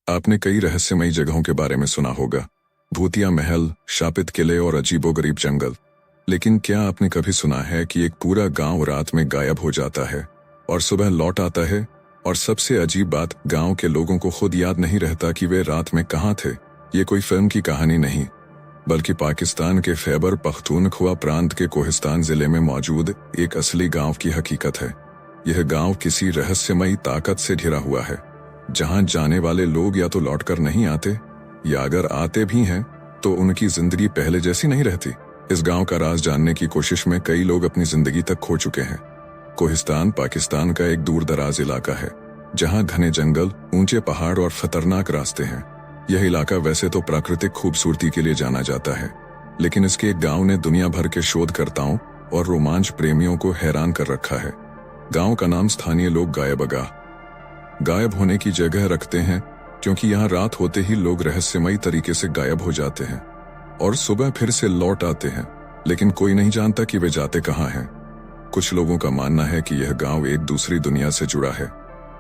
आपने कई रहस्यमयी जगहों के बारे में सुना होगा, भूतिया महल, शापित किले और अजीबोगरीब जंगल। लेकिन क्या आपने कभी सुना है कि एक पूरा गांव रात में गायब हो जाता है और सुबह लौट आता है? और सबसे अजीब बात, गांव के लोगों को खुद याद नहीं रहता कि वे रात में कहां थे। ये कोई फिल्म की कहानी नहीं, बल्कि पाकिस्तान के खैबर पख्तूनख्वा प्रांत के कोहिस्तान जिले में मौजूद एक असली गांव की हकीकत है। यह गांव किसी रहस्यमयी ताकत से घिरा हुआ है, जहां जाने वाले लोग या तो लौटकर नहीं आते, या अगर आते भी हैं तो उनकी जिंदगी पहले जैसी नहीं रहती। इस गांव का राज जानने की कोशिश में कई लोग अपनी जिंदगी तक खो चुके हैं। कोहिस्तान पाकिस्तान का एक दूर दराज इलाका है, जहां घने जंगल, ऊंचे पहाड़ और खतरनाक रास्ते हैं। यह इलाका वैसे तो प्राकृतिक खूबसूरती के लिए जाना जाता है, लेकिन इसके एक गांव ने दुनिया भर के शोधकर्ताओं और रोमांच प्रेमियों को हैरान कर रखा है। गांव का नाम स्थानीय लोग गायब होने की जगह रखते हैं, क्योंकि यहाँ रात होते ही लोग रहस्यमयी तरीके से गायब हो जाते हैं और सुबह फिर से लौट आते हैं, लेकिन कोई नहीं जानता कि वे जाते कहाँ हैं। कुछ लोगों का मानना है कि यह गांव एक दूसरी दुनिया से जुड़ा है,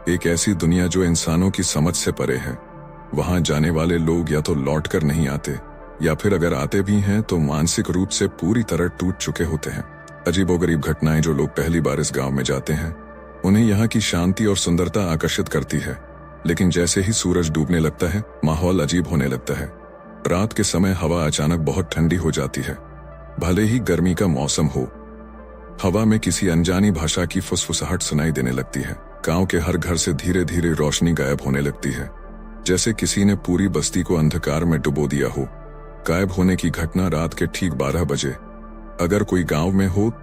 एक ऐसी दुनिया जो इंसानों की समझ से परे है। वहां जाने वाले लोग या तो लौट कर नहीं आते, या फिर अगर आते भी हैं तो मानसिक रूप से पूरी तरह टूट चुके होते हैं। अजीबोगरीब घटनाएं, जो लोग पहली बार इस गांव में जाते हैं, उन्हें यहाँ की शांति और सुंदरता आकर्षित करती है, लेकिन जैसे ही सूरज डूबने लगता है, माहौल अजीब होने लगता है। रात के समय हवा अचानक बहुत ठंडी हो जाती है, भले ही गर्मी का मौसम हो। हवा में किसी अनजानी भाषा की फुसफुसाहट सुनाई देने लगती है। गांव के हर घर से धीरे धीरे रोशनी गायब होने लगती है, जैसे किसी ने पूरी बस्ती को अंधकार में डुबो दिया हो। गायब होने की घटना रात के ठीक 12 बजे। अगर कोई गांव में हो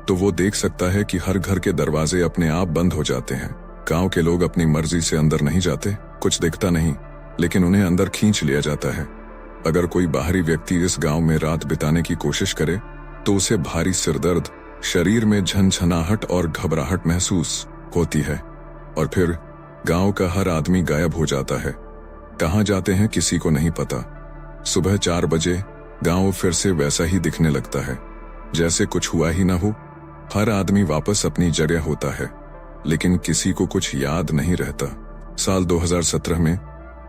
तो वो देख सकता है कि हर घर के दरवाजे अपने आप बंद हो जाते हैं। गांव के लोग अपनी मर्जी से अंदर नहीं जाते, कुछ दिखता नहीं, लेकिन उन्हें अंदर खींच लिया जाता है। अगर कोई बाहरी व्यक्ति इस गांव में रात बिताने की कोशिश करे तो उसे भारी सिरदर्द, शरीर में झनझनाहट और घबराहट महसूस होती है। और फिर गांव का हर आदमी गायब हो जाता है। कहां जाते हैं किसी को नहीं पता। सुबह 4 बजे गांव फिर से वैसा ही दिखने लगता है, जैसे कुछ हुआ ही ना हो। हर आदमी वापस अपनी जगह होता है, लेकिन किसी को कुछ याद नहीं रहता। साल 2017 में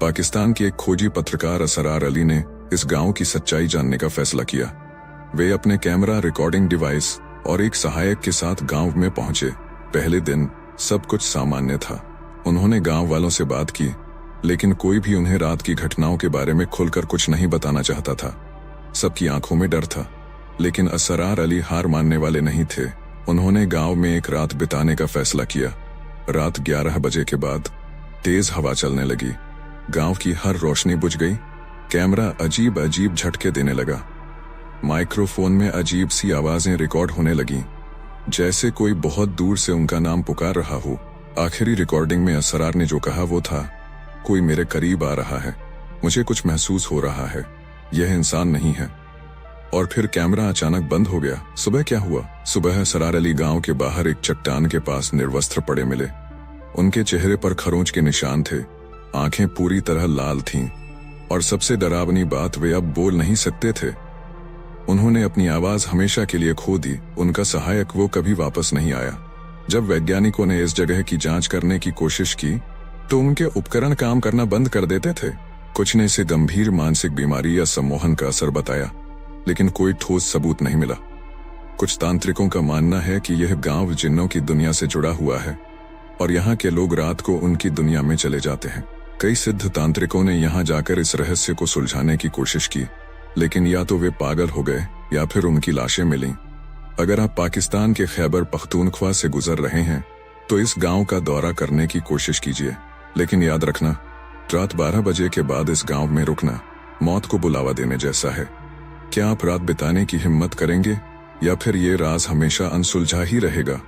पाकिस्तान के एक खोजी पत्रकार असरार अली ने इस गांव की सच्चाई जानने का फैसला किया। वे अपने कैमरा, रिकॉर्डिंग डिवाइस और एक सहायक के साथ गांव में पहुंचे। पहले दिन सब कुछ सामान्य था। उन्होंने गांव वालों से बात की, लेकिन कोई भी उन्हें रात की घटनाओं के बारे में खुलकर कुछ नहीं बताना चाहता था। सबकी आंखों में डर था, लेकिन असरार अली हार मानने वाले नहीं थे। उन्होंने गांव में एक रात बिताने का फैसला किया। रात 11 बजे के बाद तेज हवा चलने लगी, गांव की हर रोशनी बुझ गई। कैमरा अजीब अजीब झटके देने लगा। माइक्रोफोन में अजीब सी आवाजें रिकॉर्ड होने लगीं, जैसे कोई बहुत दूर से उनका नाम पुकार रहा हो। आखिरी रिकॉर्डिंग में असरार ने जो कहा वो था, कोई मेरे करीब आ रहा है, मुझे कुछ महसूस हो रहा है, यह इंसान नहीं है। और फिर कैमरा अचानक बंद हो गया। सुबह क्या हुआ? सुबह असरार अली गांव के बाहर एक चट्टान के पास निर्वस्त्र पड़े मिले। उनके चेहरे पर खरोंच के निशान थे, आंखें पूरी तरह लाल थीं, और सबसे डरावनी बात, वे अब बोल नहीं सकते थे। उन्होंने अपनी आवाज हमेशा के लिए खो दी। उनका सहायक वो कभी वापस नहीं आया। जब वैज्ञानिकों ने इस जगह की जांच करने की कोशिश की तो उनके उपकरण काम करना बंद कर देते थे। कुछ ने इसे गंभीर मानसिक बीमारी या सम्मोहन का असर बताया, लेकिन कोई ठोस सबूत नहीं मिला। कुछ तांत्रिकों का मानना है कि यह गांव जिन्नों की दुनिया से जुड़ा हुआ है और यहाँ के लोग रात को उनकी दुनिया में चले जाते हैं। कई सिद्ध तांत्रिकों ने यहाँ जाकर इस रहस्य को सुलझाने की कोशिश की, लेकिन या तो वे पागल हो गए या फिर उनकी लाशें मिलीं। अगर आप पाकिस्तान के खैबर पख्तूनख्वा से गुजर रहे हैं तो इस गांव का दौरा करने की कोशिश कीजिए, लेकिन याद रखना, रात 12 बजे के बाद इस गांव में रुकना मौत को बुलावा देने जैसा है। क्या आप रात बिताने की हिम्मत करेंगे, या फिर ये राज हमेशा अनसुलझा ही रहेगा?